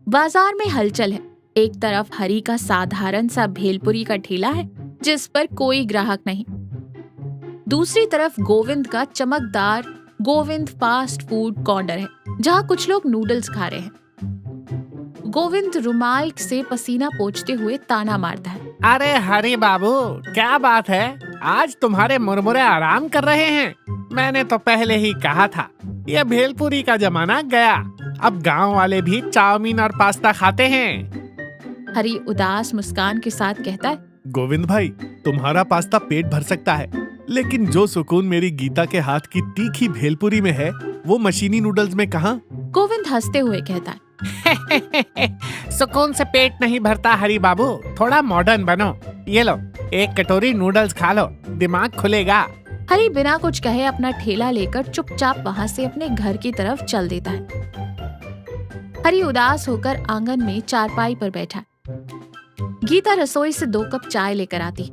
बाजार में हलचल है। एक तरफ हरी का साधारण सा भेलपुरी का ठेला है जिस पर कोई ग्राहक नहीं। दूसरी तरफ गोविंद का चमकदार गोविंद फास्ट फूड कॉर्नर है जहाँ कुछ लोग नूडल्स खा रहे हैं। गोविंद रुमाल से पसीना पोंछते हुए ताना मारता है। अरे हरी बाबू, क्या बात है, आज तुम्हारे मुरमुरे आराम कर रहे हैं। मैंने तो पहले ही कहा था ये भेलपुरी का जमाना गया। अब गांव वाले भी चाउमीन और पास्ता खाते हैं। हरी उदास मुस्कान के साथ कहता है, गोविंद भाई, तुम्हारा पास्ता पेट भर सकता है, लेकिन जो सुकून मेरी गीता के हाथ की तीखी भेलपुरी में है वो मशीनी नूडल्स में कहाँ। गोविंद हंसते हुए कहता है, सुकून से पेट नहीं भरता हरी बाबू, थोड़ा मॉडर्न बनो। ये लो, एक कटोरी नूडल्स खा लो, दिमाग खुलेगा। हरी बिना कुछ कहे अपना ठेला लेकर चुपचाप वहाँ से अपने घर की तरफ चल देता है। हरी उदास होकर आंगन में चारपाई पर बैठा। गीता रसोई से 2 कप चाय लेकर आती।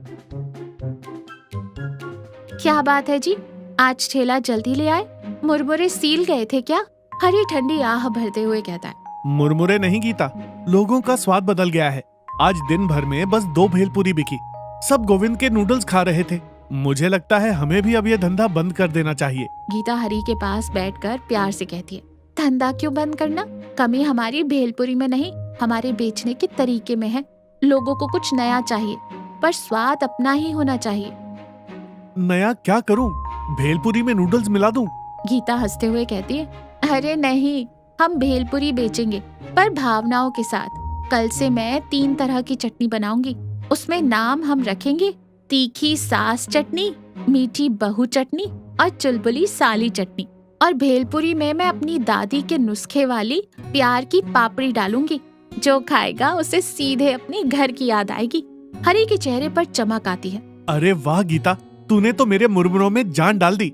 क्या बात है जी, आज ठेला जल्दी ले आए? मुरमुरे सील गए थे क्या? हरी ठंडी आह भरते हुए कहता है। मुरमुरे नहीं गीता, लोगों का स्वाद बदल गया है। आज दिन भर में बस 2 भेलपुरी बिकी, सब गोविंद के नूडल्स खा रहे थे। मुझे लगता है हमें भी अब ये धंधा बंद कर देना चाहिए। गीता हरी के पास बैठकर प्यार से कहती है, धंधा क्यों बंद करना? कमी हमारी भेलपुरी में नहीं, हमारे बेचने के तरीके में है। लोगों को कुछ नया चाहिए, पर स्वाद अपना ही होना चाहिए। नया क्या करूं? भेलपुरी में नूडल्स मिला दूं? गीता हंसते हुए कहती है, अरे नहीं, हम भेलपुरी बेचेंगे पर भावनाओं के साथ। कल से मैं 3 तरह की चटनी बनाऊंगी। उसमें नाम हम रखेंगे तीखी सास चटनी, मीठी बहू चटनी और चुलबुली साली चटनी। और भेलपुरी में मैं अपनी दादी के नुस्खे वाली प्यार की पापड़ी डालूंगी। जो खाएगा उसे सीधे अपने घर की याद आएगी। हरी के चेहरे पर चमक आती है। अरे वाह गीता, तूने तो मेरे मुरमुरों में जान डाल दी।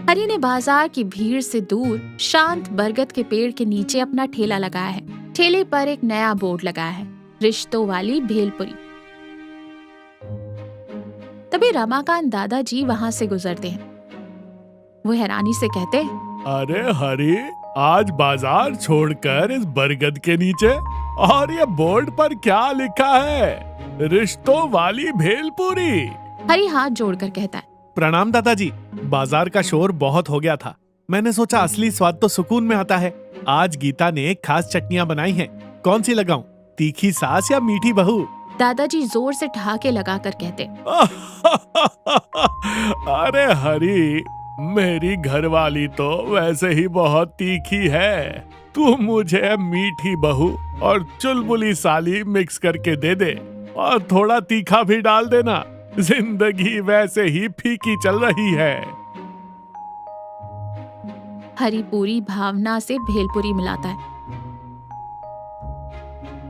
हरी ने बाजार की भीड़ से दूर शांत बरगद के पेड़ के नीचे अपना ठेला लगाया है। ठेले पर एक नया बोर्ड लगाया है, रिश्तों वाली भेलपुरी। तभी रमाकांत दादाजी वहाँ से गुजरते हैं। वो हैरानी से कहते हैं, अरे हरी, आज बाजार छोड़कर इस बरगद के नीचे, और ये बोर्ड पर क्या लिखा है? रिश्तों वाली भेलपुरी। हरी हाथ जोड़कर कहता है, प्रणाम दादाजी, बाजार का शोर बहुत हो गया था। मैंने सोचा असली स्वाद तो सुकून में आता है। आज गीता ने खास चटनियाँ बनाई हैं, कौन सी लगाऊं? तीखी सास या मीठी बहू? दादाजी जोर से ठहाके लगाकर कहते, अरे हरी, मेरी घरवाली तो वैसे ही बहुत तीखी है। तू मुझे मीठी बहू और चुलबुली साली मिक्स करके दे दे, और थोड़ा तीखा भी डाल देना। जिंदगी वैसे ही फीकी चल रही है। हरी पूरी भावना से भेलपुरी मिलाता है।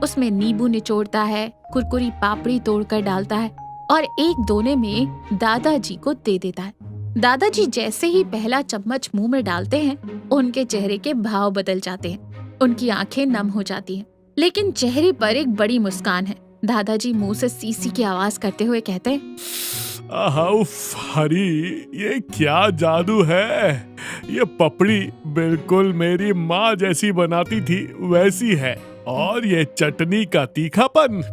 उसमें नींबू निचोड़ता है, कुरकुरी पापड़ी तोड़कर डालता है और एक दोने में दादाजी को दे देता है। दादाजी जैसे ही पहला चम्मच मुंह में डालते हैं, उनके चेहरे के भाव बदल जाते हैं। उनकी आंखें नम हो जाती हैं, लेकिन चेहरे पर एक बड़ी मुस्कान है। दादाजी मुंह से सीसी की आवाज करते हुए कहते हैं, उफ हरी, ये क्या जादू है। ये पपड़ी बिल्कुल मेरी माँ जैसी बनाती थी वैसी है, और ये चटनी का तीखापन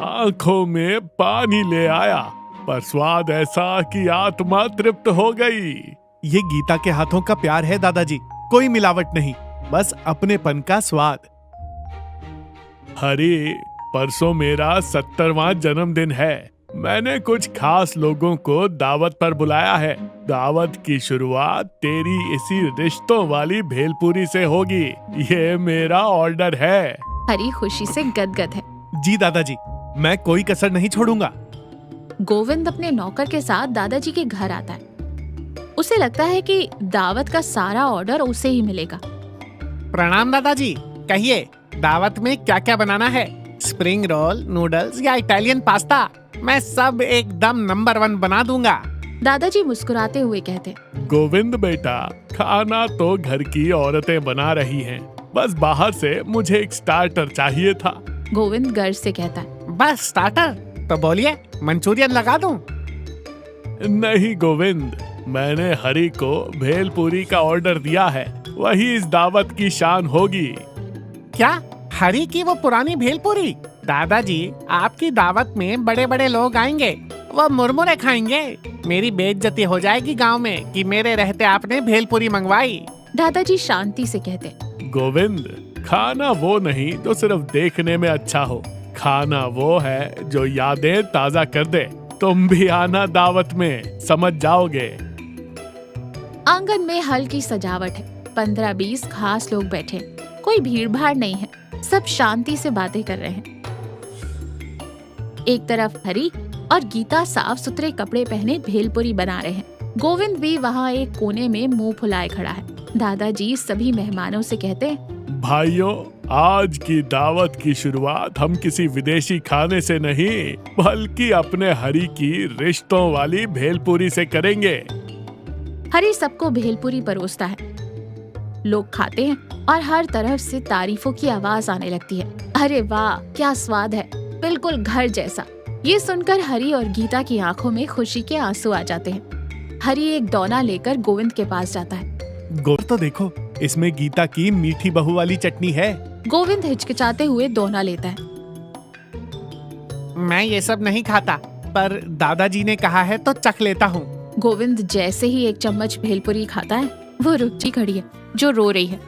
आंखों में पानी ले आया, पर स्वाद ऐसा कि आत्मा तृप्त हो गई। ये गीता के हाथों का प्यार है दादाजी, कोई मिलावट नहीं, बस अपनेपन का स्वाद। हरी, परसों मेरा 70वां जन्मदिन है। मैंने कुछ खास लोगों को दावत पर बुलाया है। दावत की शुरुआत तेरी इसी रिश्तों वाली भेलपुरी से होगी। ये मेरा ऑर्डर है। हरी खुशी से गदगद है। जी दादाजी, मैं कोई कसर नहीं छोड़ूंगा। गोविंद अपने नौकर के साथ दादाजी के घर आता है। उसे लगता है कि दावत का सारा ऑर्डर उसे ही मिलेगा। प्रणाम दादाजी, कहिए दावत में क्या क्या बनाना है? स्प्रिंग रोल, नूडल्स या इटालियन पास्ता? मैं सब एकदम नंबर 1 बना दूंगा। दादाजी मुस्कुराते हुए कहते, गोविंद बेटा, खाना तो घर की औरतें बना रही हैं, बस बाहर से मुझे एक स्टार्टर चाहिए था। गोविंद गर्व से कहता है, बस स्टार्टर? तो बोलिए, मंचूरियन लगा दूं? नहीं गोविंद, मैंने हरी को भेलपुरी का ऑर्डर दिया है, वही इस दावत की शान होगी। क्या हरी की वो पुरानी भेलपुरी? दादाजी, आपकी दावत में बड़े बड़े लोग आएंगे, वो मुरमुरे खाएंगे। मेरी बेइज्जती हो जाएगी गांव में कि मेरे रहते आपने भेलपुरी मंगवाई। दादाजी शांति से कहते, गोविंद, खाना वो नहीं जो सिर्फ देखने में अच्छा हो, खाना वो है जो यादें ताजा कर दे। तुम भी आना दावत में, समझ जाओगे। आंगन में हल्की सजावट है। 15-20 खास लोग बैठे, कोई भीड़ भाड़ नहीं है, सब शांति से बातें कर रहे हैं। एक तरफ हरी और गीता साफ सुथरे कपड़े पहने भेलपुरी बना रहे हैं। गोविंद भी वहाँ एक कोने में मुंह फुलाए खड़ा है। दादाजी सभी मेहमानों से कहते, भाइयों, आज की दावत की शुरुआत हम किसी विदेशी खाने से नहीं, बल्कि अपने हरी की रिश्तों वाली भेलपुरी से करेंगे। हरी सबको भेलपुरी परोसता है। लोग खाते हैं और हर तरफ से तारीफों की आवाज आने लगती है। अरे वाह, क्या स्वाद है, बिल्कुल घर जैसा। ये सुनकर हरी और गीता की आंखों में खुशी के आंसू आ जाते हैं। हरी एक दोना लेकर गोविंद के पास जाता है। तो देखो, इसमें गीता की मीठी बहू वाली चटनी है। गोविंद हिचकिचाते हुए दोना लेता है। मैं ये सब नहीं खाता, पर दादाजी ने कहा है तो चख लेता हूँ। गोविंद जैसे ही एक चम्मच भेलपुरी खाता है, वो रुचि खड़ी है जो रो रही है।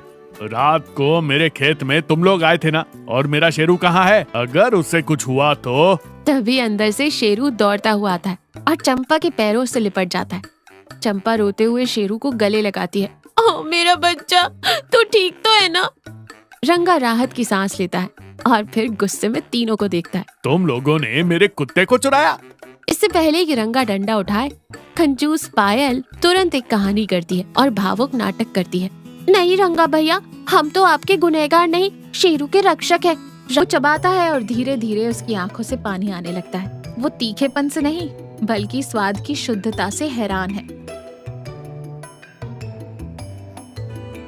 रात को मेरे खेत में तुम लोग आए थे ना, और मेरा शेरू कहाँ है? अगर उससे कुछ हुआ तो? तभी अंदर से शेरू दौड़ता हुआ आता है और चंपा के पैरों से लिपट जाता है। चंपा रोते हुए शेरू को गले लगाती है। ओह मेरा बच्चा, तू ठीक तो है ना? रंगा राहत की सांस लेता है और फिर गुस्से में तीनों को देखता है। तुम लोगों ने मेरे कुत्ते को चुराया। इससे पहले कि रंगा डंडा उठाए, कंजूस पायल तुरंत एक कहानी करती है और भावुक नाटक करती है। नहीं रंगा भैया, हम तो आपके गुनहगार नहीं, शेरू के रक्षक है। वो चबाता है और धीरे धीरे उसकी आंखों से पानी आने लगता है। वो तीखेपन से नहीं, बल्कि स्वाद की शुद्धता से हैरान है।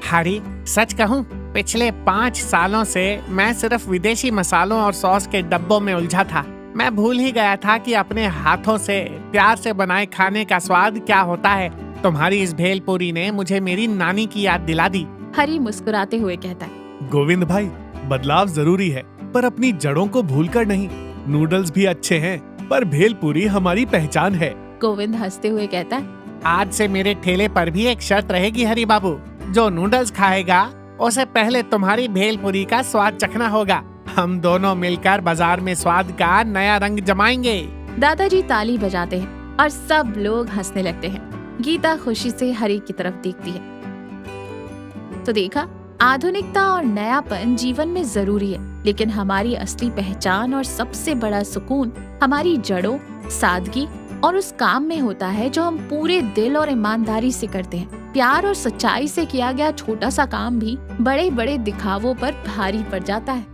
हरी, सच कहूँ, पिछले 5 सालों से मैं सिर्फ विदेशी मसालों और सॉस के डब्बों में उलझा था। मैं भूल ही गया था कि अपने हाथों से प्यार से बनाए खाने का स्वाद क्या होता है। तुम्हारी इस भेलपुरी ने मुझे मेरी नानी की याद दिला दी। हरी मुस्कुराते हुए कहता है। गोविंद भाई, बदलाव जरूरी है, पर अपनी जड़ों को भूलकर नहीं। नूडल्स भी अच्छे हैं, पर भेलपुरी हमारी पहचान है। गोविंद हंसते हुए कहता है। आज से मेरे ठेले पर भी एक शर्त रहेगी हरी बाबू, जो नूडल्स खाएगा उसे पहले तुम्हारी भेलपुरी का स्वाद चखना होगा। हम दोनों मिलकर बाजार में स्वाद का नया रंग जमाएंगे। दादाजी ताली बजाते हैं और सब लोग हंसने लगते हैं। गीता खुशी से हरी की तरफ देखती है। तो देखा, आधुनिकता और नयापन जीवन में जरूरी है, लेकिन हमारी असली पहचान और सबसे बड़ा सुकून हमारी जड़ों, सादगी और उस काम में होता है जो हम पूरे दिल और ईमानदारी से करते हैं। प्यार और सच्चाई से किया गया छोटा सा काम भी बड़े बड़े दिखावों पर भारी पड़ जाता है।